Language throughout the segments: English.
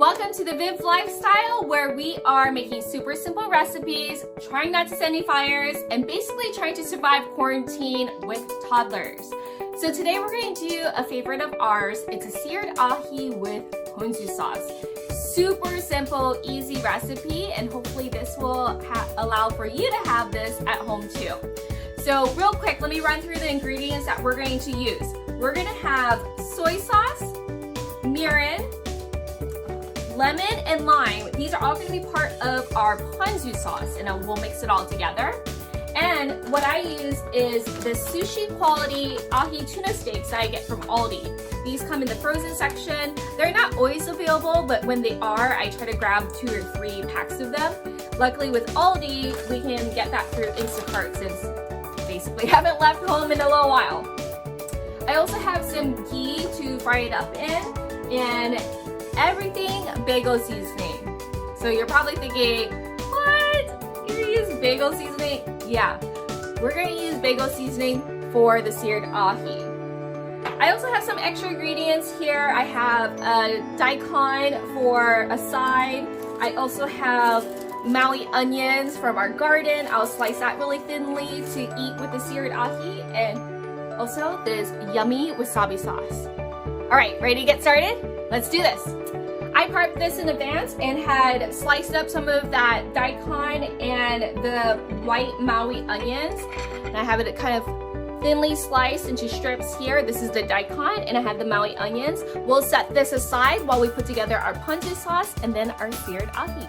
Welcome to the Viv Lifestyle, where we are making super simple recipes, trying not to set any fires, and basically trying to survive quarantine with toddlers. So today we're going to do a favorite of ours. It's a seared ahi with ponzu sauce. Super simple, easy recipe, and hopefully this will allow for you to have this at home too. So real quick, let me run through the ingredients that we're going to use. We're going to have soy sauce, mirin, lemon, and lime. These are all going to be part of our ponzu sauce, and we'll mix it all together. And what I use is the sushi quality ahi tuna steaks that I get from Aldi. These come in the frozen section. They're not always available, but when they are, I try to grab 2 or 3 packs of them. Luckily with Aldi, we can get that through Instacart since basically haven't left home in a little while. I also have some ghee to fry it up in, and everything bagel seasoning. So you're probably thinking, what? You're gonna use bagel seasoning? Yeah, we're gonna use bagel seasoning for the seared ahi. I also have some extra ingredients here. I have a daikon for a side. I also have Maui onions from our garden. I'll slice that really thinly to eat with the seared ahi, and also this yummy wasabi sauce. All right, ready to get started? Let's do this. I prepped this in advance and had sliced up some of that daikon and the white Maui onions. And I have it kind of thinly sliced into strips here. This is the daikon, and I have the Maui onions. We'll set this aside while we put together our ponzu sauce and then our seared ahi.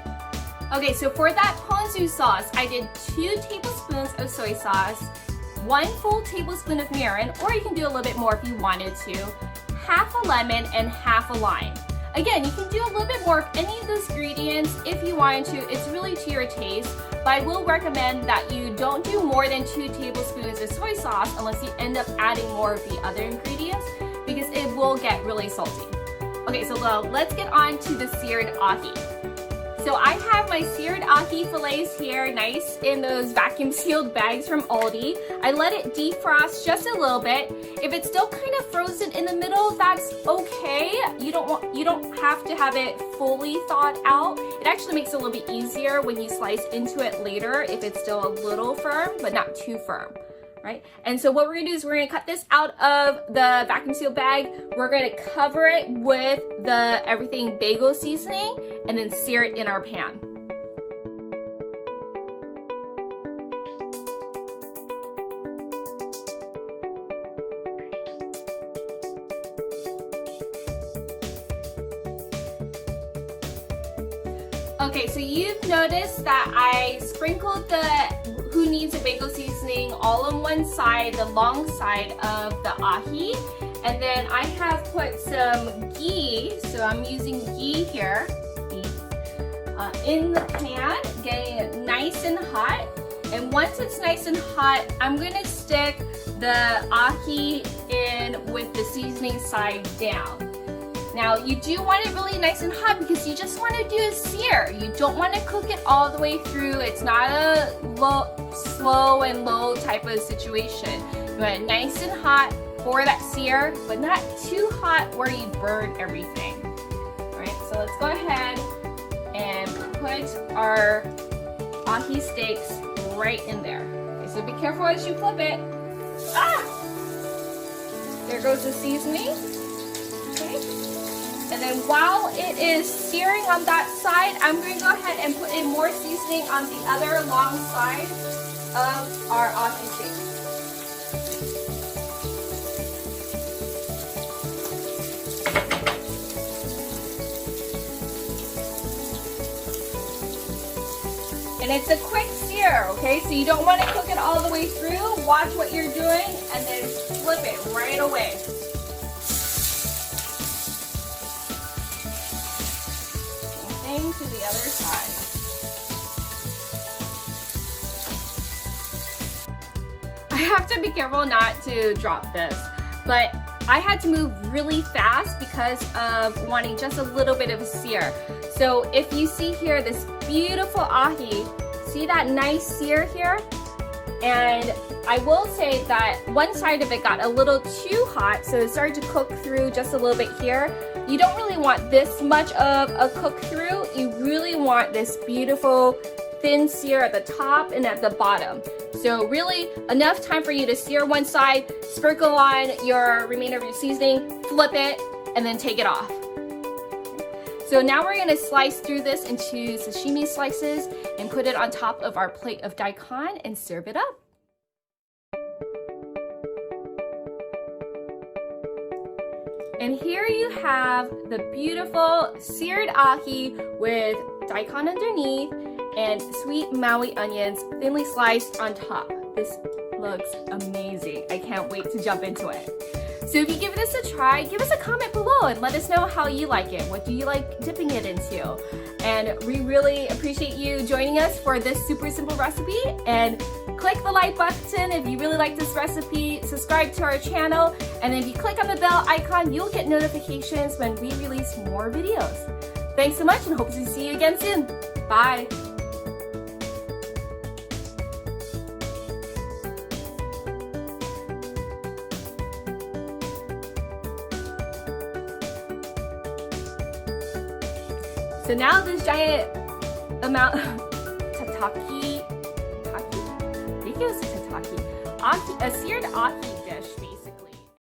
Okay, so for that ponzu sauce, I did 2 tablespoons of soy sauce, 1 full tablespoon of mirin, or you can do a little bit more if you wanted to, half a lemon, and half a lime. Again, you can do a little bit more of any of those ingredients if you wanted to. It's really to your taste, but I will recommend that you don't do more than 2 tablespoons of soy sauce unless you end up adding more of the other ingredients, because it will get really salty. Okay, so let's get on to the seared ahi. So I have my seared ahi fillets here, nice in those vacuum sealed bags from Aldi. I let it defrost just a little bit. If it's still kind of frozen in the middle, that's okay. You don't have to have it fully thawed out. It actually makes it a little bit easier when you slice into it later if it's still a little firm, but not too firm. Right? And so what we're gonna do is we're gonna cut this out of the vacuum seal bag. We're gonna cover it with the everything bagel seasoning and then sear it in our pan. Okay, so you've noticed that I sprinkled the Who Needs a Bagel seasoning all on one side, the long side of the ahi, and then I have put some ghee, so I'm using ghee here, in the pan, getting it nice and hot. And once it's nice and hot, I'm gonna stick the ahi in with the seasoning side down. Now you do want it really nice and hot because you just want to do a sear. You don't want to cook it all the way through. It's not a slow and low type of situation. You want it nice and hot for that sear, but not too hot where you burn everything. All right, so let's go ahead and put our ahi steaks right in there. Okay, so be careful as you flip it. Ah! There goes the seasoning. Okay. And then while it is searing on that side, I'm going to go ahead and put in more seasoning on the other long side of our ahi steak. And it's a quick sear, okay? So you don't want to cook it all the way through. Watch what you're doing and then flip it right away. To the other side. I have to be careful not to drop this, but I had to move really fast because of wanting just a little bit of a sear. So if you see here this beautiful ahi, see that nice sear here? And I will say that one side of it got a little too hot, so it started to cook through just a little bit here. You don't really want this much of a cook through. You really want this beautiful thin sear at the top and at the bottom. So really enough time for you to sear one side, sprinkle on your remainder of your seasoning, flip it, and then take it off. So now we're gonna slice through this into sashimi slices and put it on top of our plate of daikon and serve it up. And here you have the beautiful seared ahi with daikon underneath and sweet Maui onions thinly sliced on top. This looks amazing. I can't wait to jump into it. So if you give this a try, give us a comment below and let us know how you like it. What do you like dipping it into? And we really appreciate you joining us for this super simple recipe. And click the like button if you really like this recipe. Subscribe to our channel. And if you click on the bell icon, you'll get notifications when we release more videos. Thanks so much and hope to see you again soon. Bye. So now this giant amount tataki, I think it was tataki, a seared ahi